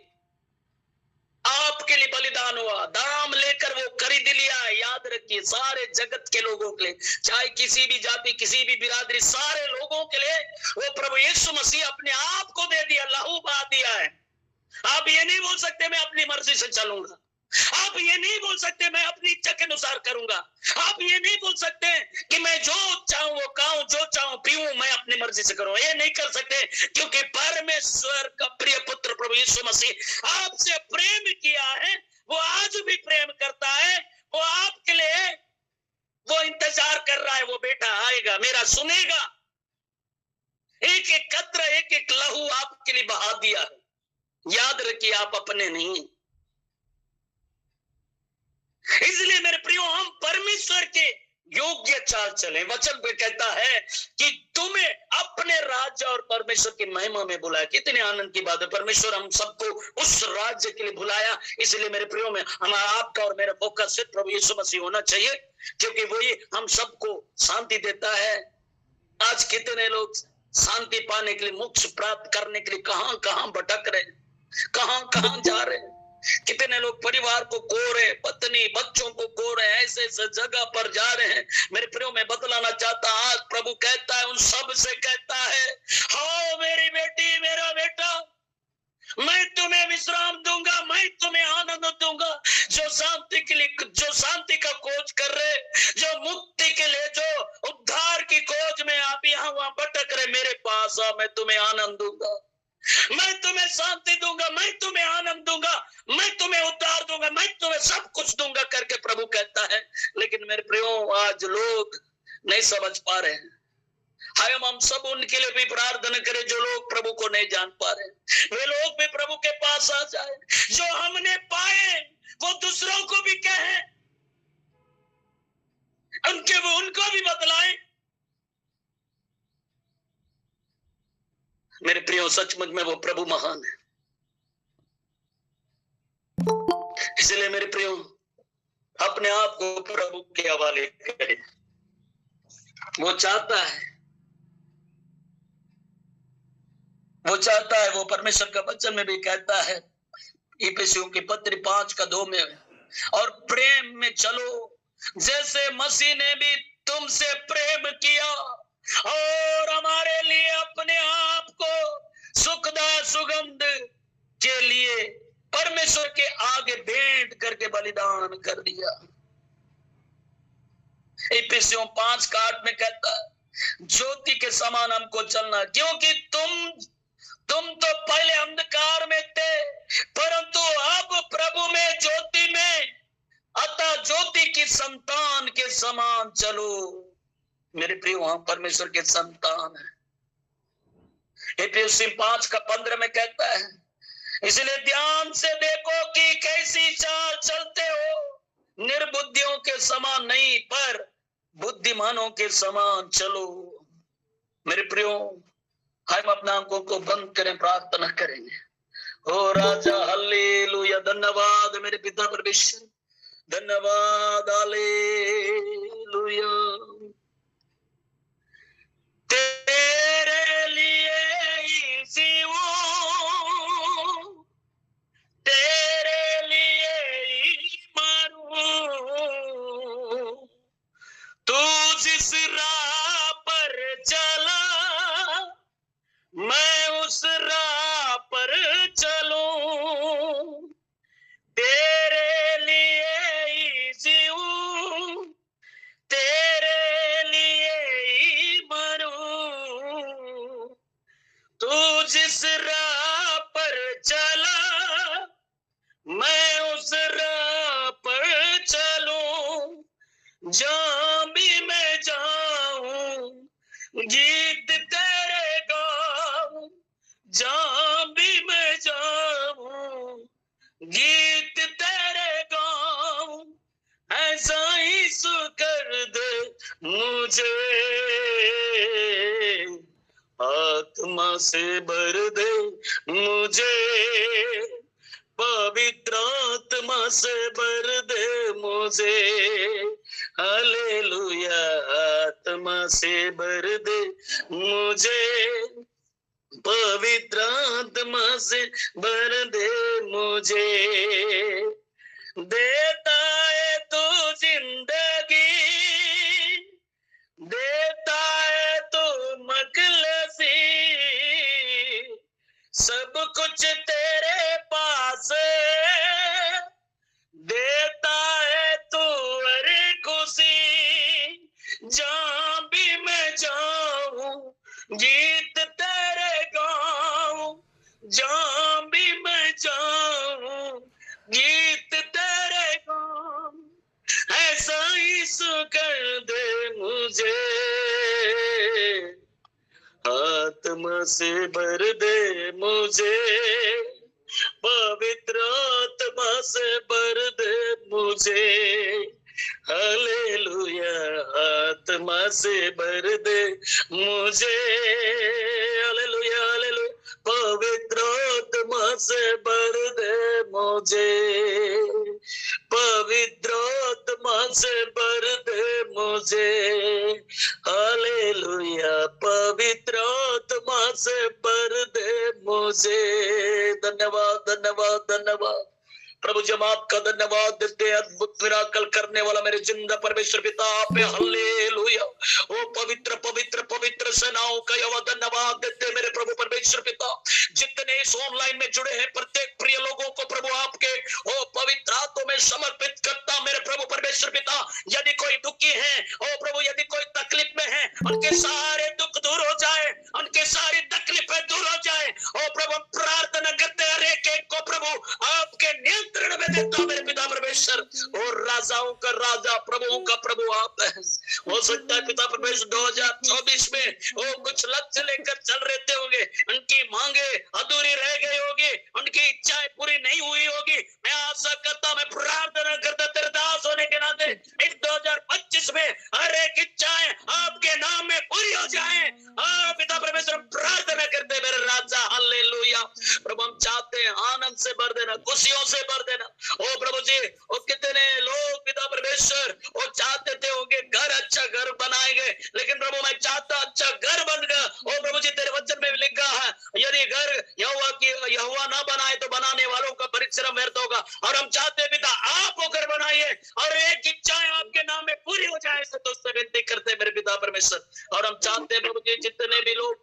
आपके लिए बलिदान हुआ, दाम लेकर वो खरीद लिया है। याद रखिए, सारे जगत के लोगों के लिए, चाहे किसी भी जाति, किसी भी बिरादरी, सारे लोगों के लिए वो प्रभु यीशु मसीह अपने आप को दे दिया, लहू बहा दिया है। आप ये नहीं बोल सकते मैं अपनी मर्जी से चलूंगा, आप ये नहीं बोल सकते मैं अपनी इच्छा के अनुसार करूंगा, आप ये नहीं बोल सकते कि मैं जो चाहूं वो खाऊं, जो चाहूं पीऊं, मैं अपनी मर्जी से करूं। ये नहीं कर सकते, क्योंकि परमेश्वर का प्रिय पुत्र प्रभु यीशु मसीह आपसे प्रेम किया है, वो आज भी प्रेम करता है। वो आपके लिए वो इंतजार कर रहा है, वो बेटा आएगा, मेरा सुनेगा। एक एक कतरा, एक एक लहू आपके लिए बहा दिया है। याद रखिए, आप अपने नहीं। इसलिए मेरे प्रियो, हम परमेश्वर के योग्य चाल चले। वचन पे कहता है कि तुम्हें अपने राज्य और परमेश्वर की महिमा में बुलाया। कितने आनंद की बात है, परमेश्वर हम सबको उस राज्य के लिए बुलाया। इसलिए मेरे प्रियो में हमारा, आपका और मेरा फोकस सिर्फ प्रभु यीशु मसीह होना चाहिए, क्योंकि वही हम सबको शांति देता है। आज कितने लोग शांति पाने के लिए, मोक्ष प्राप्त करने के लिए कहां कहां भटक रहे, कहां कहां जा रहे हैं। कितने लोग परिवार को खो रहे, पत्नी बच्चों को खो रहे, ऐसे ऐसे जगह पर जा रहे हैं। मेरे प्रियो, मैं बतलाना चाहता, आज प्रभु कहता है, उन सब से कहता है, हाँ मेरी बेटी, मेरा बेटा, मैं तुम्हें विश्राम दूंगा, मैं तुम्हें आनंद दूंगा। जो शांति के लिए, जो शांति का खोज कर रहे, जो मुक्ति के लिए, जो उद्धार की खोज में आप यहाँ वहां भटक रहे, मेरे पास आओ, मैं तुम्हें आनंद दूंगा, मैं तुम्हें शांति दूंगा, मैं तुम्हें आनंद दूंगा, मैं तुम्हें उद्धार दूंगा, मैं तुम्हें सब कुछ दूंगा करके प्रभु कहता है। लेकिन मेरे प्रियो, आज लोग नहीं समझ पा रहे हैं। हम सब उनके लिए भी प्रार्थना करें जो लोग प्रभु को नहीं जान पा रहे, वे लोग भी प्रभु के पास आ जाए। जो हमने पाए वो दूसरों को भी कहें, उनको भी बतलाएं। मेरे प्रियो, सचमुच में वो प्रभु महान है। इसलिए मेरे प्रियो, अपने आप को प्रभु के हवाले करें। वो चाहता है, वो परमेश्वर का वचन में भी कहता है, इफिसियों की पत्री 5:2 में, और प्रेम में चलो जैसे मसीह ने भी तुमसे प्रेम किया और हमारे लिए अपने आप को सुखदा सुगंध के लिए परमेश्वर के आगे भेंट करके बलिदान कर दिया। इफिसियों 5:8 में कहता है, ज्योति के समान हमको चलना, क्योंकि तुम तो पहले अंधकार में थे, परंतु अब प्रभु में ज्योति में, अतः ज्योति की संतान के समान चलो। मेरे प्रिय, वहां परमेश्वर के संतान है। इफिसियों 5:15 में कहता है, इसलिए ध्यान से देखो कि कैसी चाल चलते हो, निर्बुद्धियों के समान नहीं पर बुद्धिमानों के समान चलो। मेरे प्रियो, हम अपने आंखों को बंद करें, प्रार्थना करेंगे। ओ राजा, हालेलुया, धन्यवाद मेरे पिता परमेश्वर, धन्यवाद, हालेलुया। तेरे लिए ही जीऊं, तेरे लिए ही मरूं, तू जिस राह पर चला मैं उस राह पर चलूं, तेरे लिए ही जीऊं, तेरे लिए ही मरूं, तू जिस राह पर चला मैं उस राह पर चलूं, जहां भी मैं जाऊं गीत तेरे गाऊं, जहां भी मैं जाऊं गीत तेरे गाऊं, ऐसा ही कर दे मुझे, आत्मा से भर दे मुझे, पवित्र आत्मा से भर दे मुझे, हालेलुया, आत्मा से भर दे मुझे, पवित्र आत्मा से भर दे मुझे, देता है तू जिंदगी, देता है तू मखलसी, सब कुछ तेरे पास देता है तू हर खुशी, जहां भी मैं जाऊं गीत तेरे गाऊं, जहां भी मैं जाऊं गीत तेरे गाऊं, ऐसा ही कर दे मुझे, आत्मा से भर दे मुझे, पवित्र आत्मा से भर दे मुझे, हालेलुया, आत्मा से भर दे मुझे, हालेलुया, हालेलुया, पवित्र आत्मा से भर दे मुझे, पवित्र आत्मा से भर दे मुझे, हालेलुया, पवित्र आत्मा से भर दे मुझे। धन्यवाद, धन्यवाद, धन्यवाद प्रभु जी, हम आपका धन्यवाद देते हैं, अद्भुत मिराकल करने वाला मेरे जिंदा परमेश्वर पिता, आप पे हालेलुया। ओ पवित्र पवित्र पवित्र सेनाओं का यहोवा धन्यवाद देते हैं मेरे प्रभु परमेश्वर पिता। जितने इस ऑनलाइन में जुड़े हैं प्रत्येक प्रिय लोगों को प्रभु आपके ओ पवित्र हाथों में समर्पित करता मेरे प्रभु परमेश्वर पिता। यदि कोई दुखी है ओ प्रभु, यदि कोई तकलीफ में है, उनके सारे दुख दूर हो जाए, उनके सारी तकलीफें दूर हो जाए। ओ प्रभु प्रार्थना करते हर एक को प्रभु आपके नियंत्रण में देता मेरे पिता परमेश्वर। और राजाओं का राजा, प्रभुओं का प्रभु आप है। हो सकता है पिता परमेश्वर 2024 में वो कुछ लक्ष्य लेकर चल रहे होंगे, उनकी मांगे अधूरी रह गई होगी, उनकी इच्छाएं पूरी नहीं हुई होगी। मैं आशा करता, मैं प्रार्थना करता तेरे दास होने के नाते इस 2025 में हर एक इच्छाएं आपके नाम में पूरी हो जाए। पिता परमेश्वर प्रार्थना करते मेरे राजा, हालेलुया। प्रभु हम चाहते हैं आनंद से भर देना, खुशियों से भर देना। ओ प्रभु जी, ओ कितने लोग पिता प्रभु मैं चाहता अच्छा घर बन गया। ओ प्रभु जी तेरे वचन में लिखा है यदि घर यहोवा ना बनाए तो बनाने वालों का परिश्रम व्यर्थ होगा। और हम चाहते हैं पिता आप वो घर बनाइए और एक इच्छाएं आपके नाम में पूरी हो जाए, ऐसे दोस्त विनती करते हैं मेरे पिता परमेश्वर। और हम चाहते हैं प्रभु जी जितने भी लोग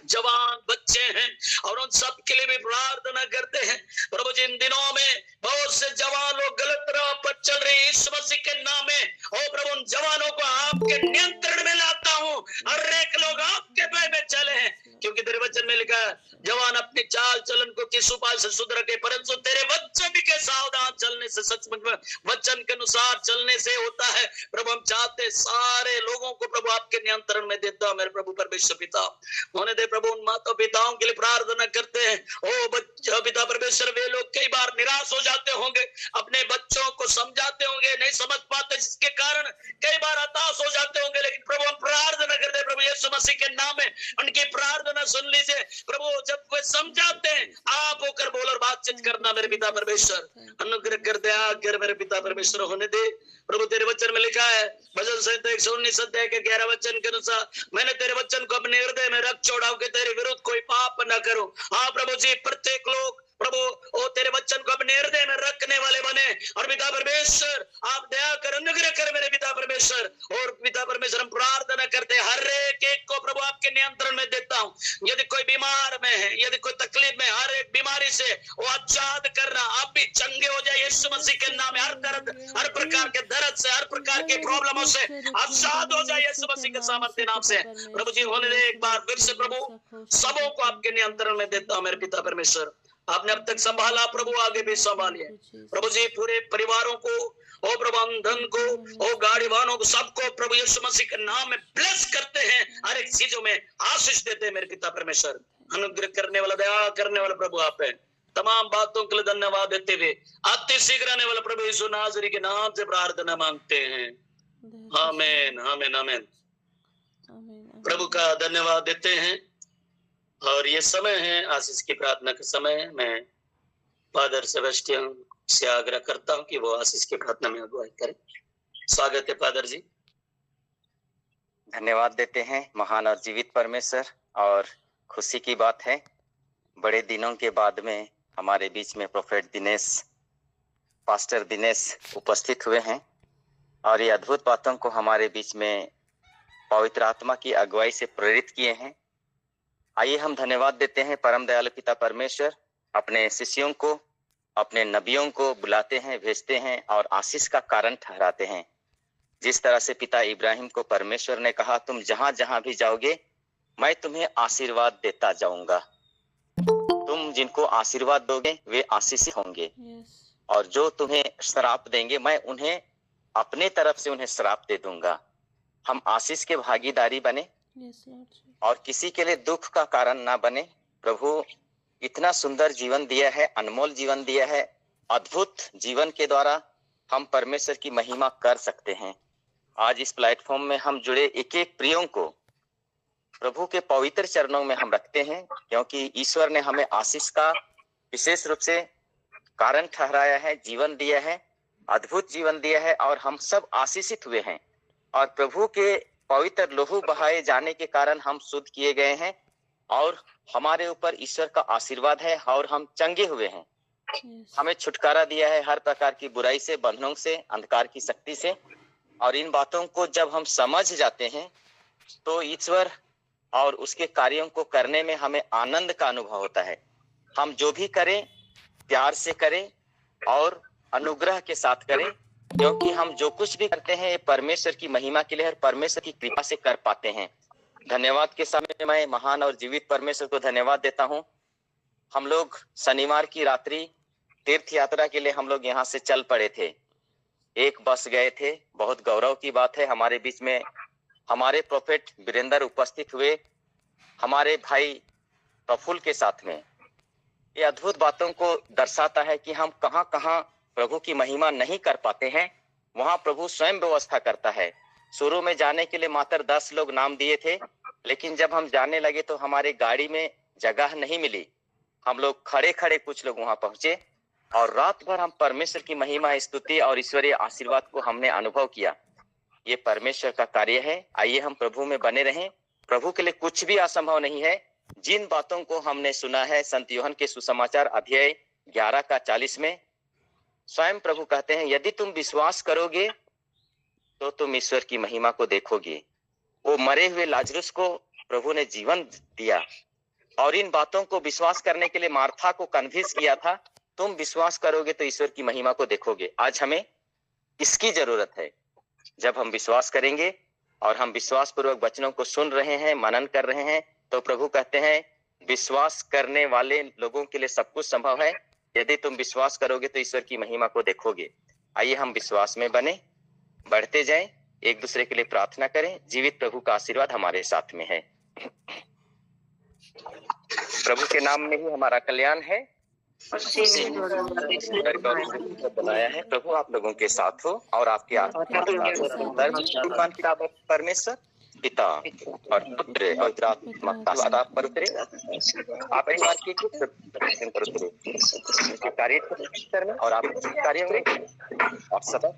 जवान बच्चे हैं और उन सब के लिए भी प्रार्थना करते हैं प्रभु जी। इन दिनों में बहुत से जवान लोग गलत राह पर चल रहे हैं, इस मसीह के नाम में ओ प्रभु उन जवानों को आपके नियंत्रण में लाता हूं। हर एक लोग आपके भय में चले हैं, क्योंकि तेरे वचन में लिखा है जवान अपनी चाल चलन को किस उपाय से सुधर के, परंतु तेरे वचन के सावधान चलने से, सचमुच में वचन के अनुसार चलने से होता है। प्रभु हम चाहते सारे लोगों को प्रभु आपके नियंत्रण में देता हूं मेरे प्रभु परमेश्वर पिता। होने दे प्रभु उन माता पिताओं के लिए प्रार्थना करते हैं। ओ बच्चा पिता परमेश्वर वे लोग कई बार निराश हो जाते होंगे, अपने बच्चों को समझाते होंगे नहीं समझ पाते, जिसके कारण कई बार हताश हो जाते होंगे, लेकिन प्रभु हम प्रार्थना करते हैं प्रभु यीशु मसीह के नाम में उनकी प्रार्थना सुन लीजिए प्रभु। जब वे समझाते हैं आप होकर बोल और बातचीत करना मेरे पिता परमेश्वर, अनुग्रह कर दे आकर मेरे पिता परमेश्वर। होने दे प्रभु तेरे वचन में लिखा है भजन संहिता 119 अध्याय के 11 वचन के अनुसार मैंने तेरे वचन को अपने हृदय में रख छोड़ाओ कि तेरे विरुद्ध कोई पाप न करो। हाँ प्रभु जी प्रत्येक लोग प्रभु ओ तेरे वचन को अपने हृदय में रखने वाले बने। और पिता परमेश्वर आप दया कर अनुग्रह कर मेरे पिता परमेश्वर। और पिता परमेश्वर हम प्रार्थना करते हैं हर एक को प्रभु आपके नियंत्रण में देता हूँ। यदि कोई बीमार में है, यदि कोई तकलीफ में, हर एक बीमारी से वो आजाद करना, आप भी चंगे हो जाए यीशु मसीह के नाम में। हर दर्द, हर प्रकार के दर्द से, हर प्रकार के प्रॉब्लमों से आजाद हो जाए यीशु मसीह के सामर्थ्य नाम से। प्रभु जी होने दे एक बार फिर से प्रभु सबों को आपके नियंत्रण में देता हूँ मेरे पिता परमेश्वर। आपने अब तक संभाला प्रभु आगे भी संभालिए प्रभु जी। पूरे परिवारों को ओ प्रभु हम धन को ओ गाड़ी वाहनों को सबको प्रभु यीशु मसीह के नाम में ब्लेस करते हैं, हर एक चीजों में आशीष देते हैं मेरे पिता परमेश्वर। अनुग्रह करने वाला दया करने वाला प्रभु आप है। तमाम बातों के लिए धन्यवाद देते हुए अति शीघ्र आने वाला प्रभु यीशु नासरी के नाम से प्रार्थना मांगते हैं। आमीन आमीन आमीन। प्रभु का धन्यवाद देते हैं। और ये समय है आशीष की प्रार्थना का समय। मैं फादर सेबेस्टियन से आग्रह करता हूं कि वो आशीष की प्रार्थना में अगुवाई करें। स्वागत है फादर जी। धन्यवाद देते हैं महान और जीवित परमेश्वर। और खुशी की बात है बड़े दिनों के बाद में हमारे बीच में प्रोफेट दिनेश, पास्टर दिनेश उपस्थित हुए हैं और ये अद्भुत बातों को हमारे बीच में पवित्र आत्मा की अगुवाई से प्रेरित किए हैं। आइए हम धन्यवाद देते हैं परम दयालु पिता परमेश्वर। अपने शिष्यों को, अपने नबियों को बुलाते हैं, भेजते हैं और आशीष का कारण ठहराते हैं। जिस तरह से पिता इब्राहिम को परमेश्वर ने कहा तुम जहां जहां भी जाओगे मैं तुम्हें आशीर्वाद देता जाऊंगा, तुम जिनको आशीर्वाद दोगे वे आशीषित होंगे, और जो तुम्हें श्राप देंगे मैं उन्हें अपने तरफ से उन्हें श्राप दे दूंगा। हम आशीष के भागीदारी बने और किसी के लिए दुख का कारण ना बने। प्रभु इतना सुंदर जीवन दिया है, अनमोल जीवन दिया है, अद्भुत जीवन के द्वारा हम परमेश्वर की महिमा कर सकते हैं। आज इस प्लेटफॉर्म में हम जुड़े एक एक प्रियों को प्रभु के पवित्र चरणों में हम रखते हैं, क्योंकि ईश्वर ने हमें आशीष का विशेष रूप से कारण ठहराया है, जीवन दिया है, अद्भुत जीवन दिया है और हम सब आशीषित हुए हैं। और प्रभु के पवित्र लहू बहाए जाने के कारण हम शुद्ध किए गए हैं और हमारे ऊपर ईश्वर का आशीर्वाद है और हम चंगे हुए हैं। हमें छुटकारा दिया है हर प्रकार की बुराई से, बंधनों से, अंधकार की शक्ति से। और इन बातों को जब हम समझ जाते हैं तो ईश्वर और उसके कार्यों को करने में हमें आनंद का अनुभव होता है। हम जो भी करें प्यार से करें और अनुग्रह के साथ करें, क्योंकि हम जो कुछ भी करते हैं ये परमेश्वर की महिमा के लिए और परमेश्वर की कृपा से कर पाते हैं। धन्यवाद के समय मैं महान और जीवित परमेश्वर को धन्यवाद देता हूं। हम लोग शनिवार की रात्रि तीर्थ यात्रा के लिए हम लोग यहाँ से चल पड़े थे, एक बस गए थे। बहुत गौरव की बात है हमारे बीच में हमारे प्रोफेट वीरेंद्र उपस्थित हुए हमारे भाई प्रफुल्ल के साथ में। ये अद्भुत बातों को दर्शाता है कि हम कहाँ कहाँ प्रभु की महिमा नहीं कर पाते हैं, वहां प्रभु स्वयं व्यवस्था करता है। शुरू में जाने के लिए मात्र 10 लोग नाम दिए थे, लेकिन जब हम जाने लगे तो हमारे गाड़ी में जगह नहीं मिली। हम लोग खड़े खड़े कुछ लोग वहां पहुंचे और रात भर हम परमेश्वर की महिमा, स्तुति और ईश्वरीय आशीर्वाद को हमने अनुभव किया। ये परमेश्वर का कार्य है। आइए हम प्रभु में बने रहें। प्रभु के लिए कुछ भी असंभव नहीं है। जिन बातों को हमने सुना है संत यूहन्ना के सुसमाचार अध्याय 11 का 40 में स्वयं प्रभु कहते हैं, यदि तुम विश्वास करोगे तो तुम ईश्वर की महिमा को देखोगे। वो मरे हुए लाजरुस को प्रभु ने जीवन दिया और इन बातों को विश्वास करने के लिए मार्था को कन्विंस किया था, तुम विश्वास करोगे तो ईश्वर की महिमा को देखोगे। आज हमें इसकी जरूरत है। जब हम विश्वास करेंगे और हम विश्वास पूर्वक वचनों को सुन रहे हैं, मनन कर रहे हैं, तो प्रभु कहते हैं विश्वास करने वाले लोगों के लिए सब कुछ संभव है। यदि तुम विश्वास करोगे तो ईश्वर की महिमा को देखोगे। आइए हम विश्वास में बने, बढ़ते जाएं, एक दूसरे के लिए प्रार्थना करें। जीवित प्रभु का आशीर्वाद हमारे साथ में है। प्रभु के नाम में ही हमारा कल्याण है। बनाया है। प्रभु आप लोगों के साथ हो और आपके आत्मा परमेश्वर पिता और पुत्र और आत्मा पर उतरे। आप परिवार की पर उतरे कार्य करना और आप कार्य में और सदा